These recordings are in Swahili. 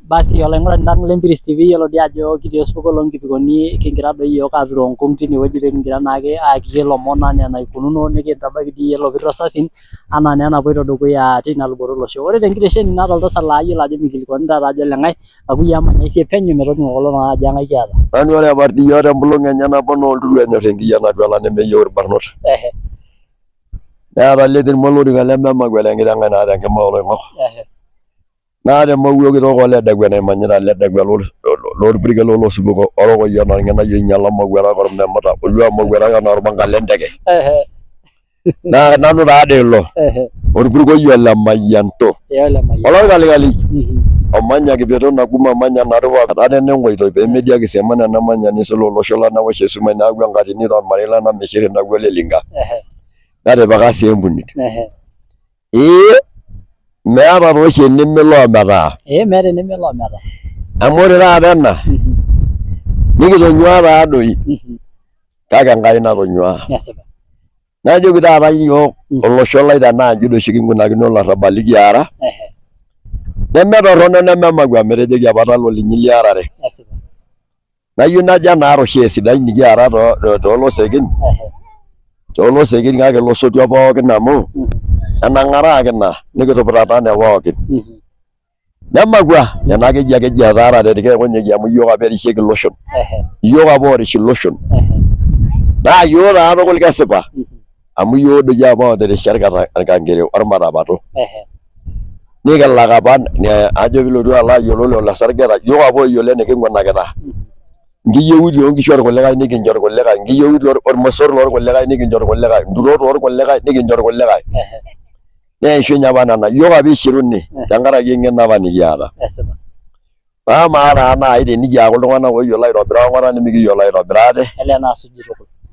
Basi oloing'ura ndang lempiris TV yiolo dii ajo kitii osupuko loonkipikoni kingira doi iyiok aturoo nkung tinewueji pekingira naake aakiki ilomon enaa enaikununo nikintabaiki dii iyie ilopito sasin anaa naa enapoito dukuya tina luboto olosho. Ore tenkitesheni naata oltasat laa yiolo ajo mikilikuani taata ajo oleng'ae kakuyia amanyaisie penyo metoning'o kulo tung'anak ajo eng'ae kiata. Nanu ore abardi iyiok templong enye nabo naa olturur enyor enkiyianatu nemeyieu irbarnot. Neeta letin molorika lememakwet enkiteng naata enkima oloing'ok. Naa temowuo kitok oledekwe naimanyita ledekwe lorpurkel lolosupuko orokoyian orng'enayio oinyala mowuarak ormemuta olua mowuarak enaa orpanga lenteke. Naa nanu taadoi ilo orpurkoi olemayianto olorkalikali omanya kipeto nakuma omanya narupa tate nenkoitoi peemedia kisema nemanya nisilo olosho lanawosh esumash neeku enkatini tormarei lanamishiri naku olelinga natipika sii empunit. Meeta tooshi enemelo ometaa. Meeta enemelo ometaa. Amu ore taata ena nikitonyua taadoi kake Enkai natonyua. Najoki taata iyiok olosho lai tenaaji doi oshi kingunakino ilarrabali kiara nemetorrono nememakwa metejoki apa talo linyi liarare. Nayieu najo enaata oshi esidai nikiara toolosekin kake losotua pookin amu enang'araki ina nikitupurata ne pookin. Nemakwa nena keji ake eji etaarate irkeekonyeki amu iyiok apa erishieki iloshon. Iyiok apa oorish iloshon. Naa iyiok taa tukul kesipa amu iyiok doi apa otirishe orkang'ero ormatapato. Nikilak apa ajo piilotu alo ayiolou lelo sargeta iyiok apa oyiolo enikingunakita. Nkiyieuti oonkishu orkulikae nikincho irkulikae, nkiyieuti ormosor lorkulikae nikincho irkulikae, nturot orkulikae nikincho irkulikae. Neishunye apa nena iyiok apa ishiruni tenkaraki eng'eno apa nikiata. Amaa taa naai tenikiaku iltung'anak ooyiolo aitobira ong'ata nemikiyiolo aitobira ate.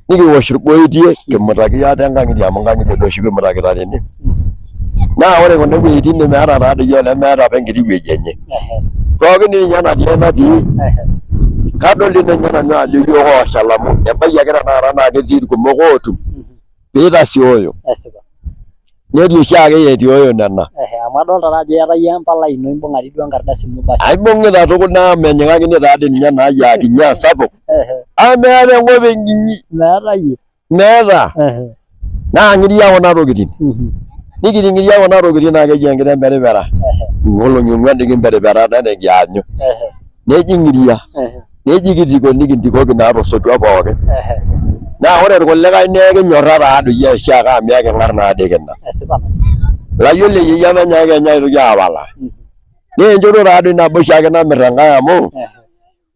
Nikiwosh irgoitie kimutaki ate nkang'itie amu nkang'itie doi oshi kimutakita tene. Naa ore kuna wueitin nemeeta taadoi iyiok nemeeta apa enkiti wueji enye. Pookin ninye natii kadol ninye nanu ajo iyiok ooshal amu ebaiki ake tanakata naa ketii irkumok ootum piitasioyo. Netii oshiake etioyo nena. Amu adolta taa ajo iyata iyie empalai ino imbung'aki duo enkardasi ino basi. Aibung'ita tukul naa menyikakini taadoi ninye naai aa kinyi sapuk. Meeta enkop enkinyi. Meeta iyie. Meeta. Naa ng'iria kuna tokitin. Nikiting'iria kuna tokitin naa keji enkiteng peripera. Nkolong'i ong'uan nikimperipera nikianyu. Neji ng'iria. Neji kitiko nikintikoki naa tosotua pookin. Naa ore irkulikae nee kinyorra taadoi oshiake amu eking'arr naadoi kina. Layiolo eyia menyae kenya aitoki aapala. Nee enchoto taadoi nabo oshiake namirr Enkai amu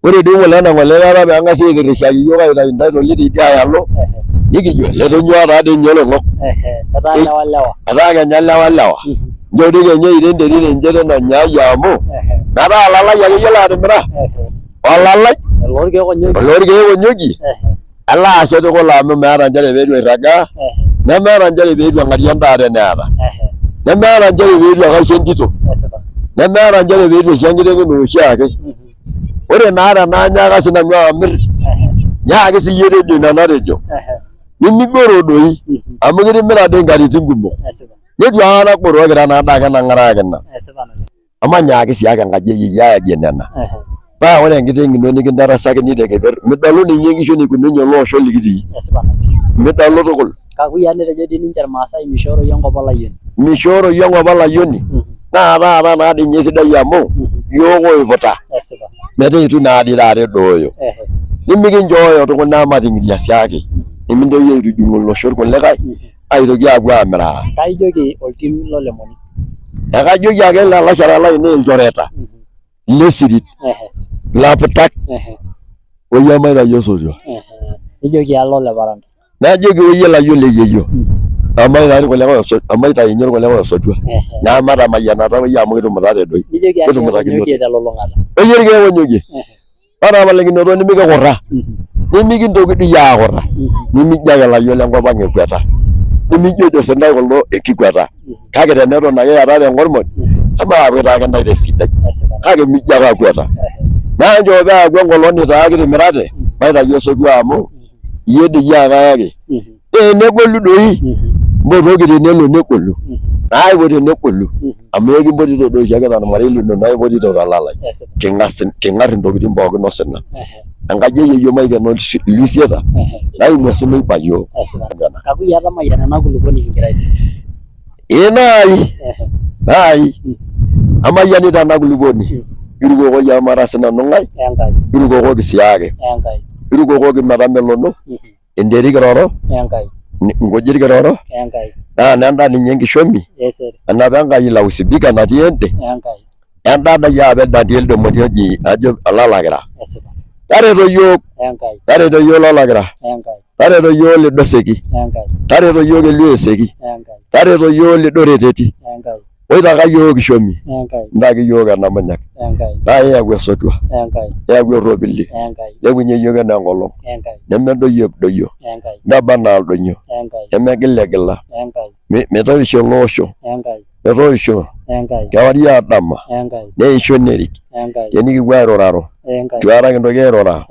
ore dii ng'ole ena ng'ole kata peeng'asi aitirrishaki iyiok aitayu ntaitoli tidia alo nikijo letonyua taadoi ninye oloing'ok. Etaa kenya lewa. Njo dii kenya eita enterit enchoto nanyaayie amu metaa olalai ake eyiolo atimira. Olalai olorkeek onyokie alo ashet kule amu meeta nchere peetu airragaa nemeeta nchere peetu ang'arie endaa teneeta. Nemeeta nchere peetu ake aisho entito. Nemeeta nchere peetu aisho enkiteng ino oshiake. Ore naa tenaanyaaka sinanu amirr nyaaki siiyie tejo ina natejo. Nimigoro doi amu kitimira doi nkatitin kumok. Netu aikata goro kira naadake nang'arakina. Ama nyaaki siake enkaji eyia ayaki nena. Paa ore enkiteng ino nikintarasakini tekeper midolu ninye nkishu nikununye ele osho likitii. Midolu tukul. Kakuyia netejo dii ninche irmaasai mishooroyu enkop olayioni. Mishooroyu enkop olayioni. Naa taata naa dii ninye esidai amu iyiok oiputa. Meteitu naa dii taata edooyo. Nimikinchooyo iltung'anak mating'iria siake. Nimintoki aitujung' olosho irkulikae aitoki aapuo amiraa. Kaijoki oltim lolemoni. Ekajoki ake ilalashara lainei ilchoreta lesirit laputak oyie maitayu osotua. Nijoki alo leparanda. Najoki oyie layiolo eyeyio amaitayu irkulikae osotua. Naa matamayianata oyie amu kitumutate doi. Nijoki ake onyokie telulung'ata. Oyie irkeek onyokie. Ore apalikinoto nimikikurra. Nimikintoki doi aakurra. Nimijo ake layiolo enkop ang ekweta. Nimijo ejo sindae kuldo kikweta. Kake teneton ake iyatata eng'ormoj emaakwetaki ntae tesidai. Kake mijo ake akweta. Naa nchoo peeku enkolong taa kitimirate maitayu osotua amu iyie doi ake ayaki. Negolu doi mpotoki tenelo negolu. naipoti negolu amu ekimpotito doi oshiake tormarei lino naipotito tolalai king'ar intokitin pookin osina enkaji eyeyio maikeno Lusieta naing'uasunoi payiok. Kakuyia tamayian ena kulukuoni kingira nai amayianita ena kulukuoni irukokoki amu mara sinanu ng'ae irukokoki siake irukokoki metamelono enterit kiroro nkujit kiroro naa nenda ninye enkishomi enapa Enkai ila usibika natii ende enda dai apa natii elde moti oji ajo olalakira tareto yiok lolakira tareto yiok lidoseki tareto yiok Elioseki tareto yiok lidoreteti oitaka yiok kishomi ntaki yiok enamunyak naa iyau esotua iyau eropili lepunye yiok enaa enkolong nemedoyio neba anaa ildonyo nemegilegila metoisho loosho metoisho kewarie adama neisho nerik tenikipuo airuraro tuara kintoki airura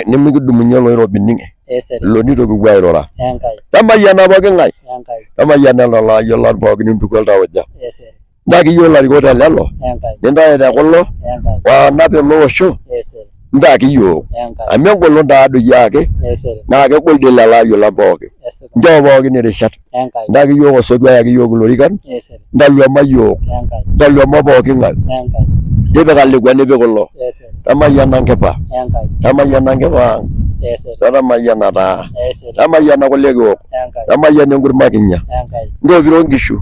nemikidumunye oloirobi ninge ilo nitu kipuo airura tamayiana pooki ng'ae tamayiana lelo ayiolok pookin intukuo iltauja ntaki yiok ilarikok telelo nintae tekulo oonap ele osho ntaki yiok amu engolon taadoi ake naa kegol dii lelo ayiolok pookin nchoo pookin irishat ntaki yiok osotua ayaki yiok ilorikan ntaluama yiok ntaluama pooki ng'ae tipika lekwa nipik kulo tamayiana nkipa ang tamayiana taa tamayiana kule kiok tamayiana enkurma kinya ntopiro nkishu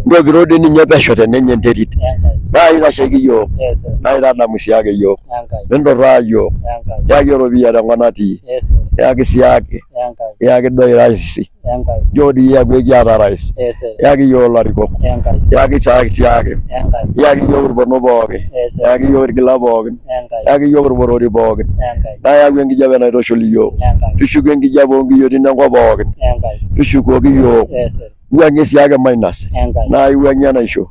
ntopiro dii ninye pesho tenenya enterit naitasheki yiok naitadamu siake yiok minturraa yiok yaki eropiyia tenkop natii yaki siake yaki doi raisi njoo dii iyaku ekiata rais yaki yiok ilarikok yaki siake yaki yiok irpono pookin yaki yiok irgila pookin yaki yiok irporori pookin nayau enkijape naitushul iyiok tushuku enkijape onkiyioitin enkop pookin tushukoki yiok wuang'ie siake mainas naa iwuang'ie enaisho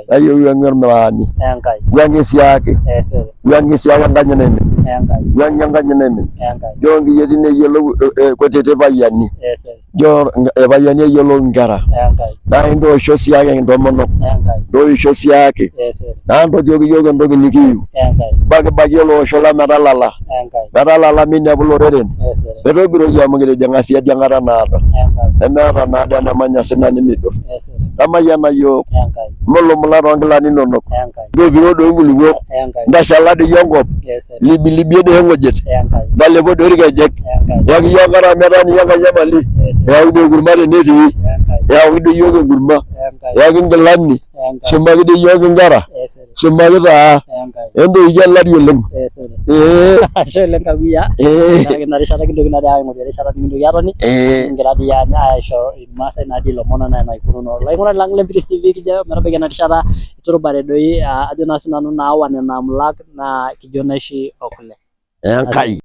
naa iwuang'ie ormiraani wuang'ie siake enkanyit naimin wuang'ie enkanyit naimin njoo nkiyioitin eyiolou kutiti payiani njoo irpayiani eyiolou inkera naa intoosho siake intomonok ntoisho siake naa ntotioki yiok entoki nikiyieu bakibaki ele osho lang metalala minepu loreren metogiroyie amu kitijing'a siadi enkata naado nemeeta naado enemanya sina nimidur tamayiana yiok mulumula toonkilani inonok ntopiro doi nkulukuok ntashala doi enkop libilibie doi nkujit ntalepo doi irkejek yaki yiok enkara metaaniki Enkai emali yau doi enkurma tenetii yau doi yiok enkurma yaki nkilani sumaki doi yiok inkera sumaki taa entoiki elari oleng ashe oleng Kakuyia ina rishata kintoki natii aing'oru erishata nikintoki atoni kingira dii aisho irmaasai natii ilomon enaa enaikununo ilaing'urani lang le Mpirisi TV kijo metabaiki ena rishata iturubare doi ajo naa sinanu naawa nena amulak naa kijo naishi okule Enkai.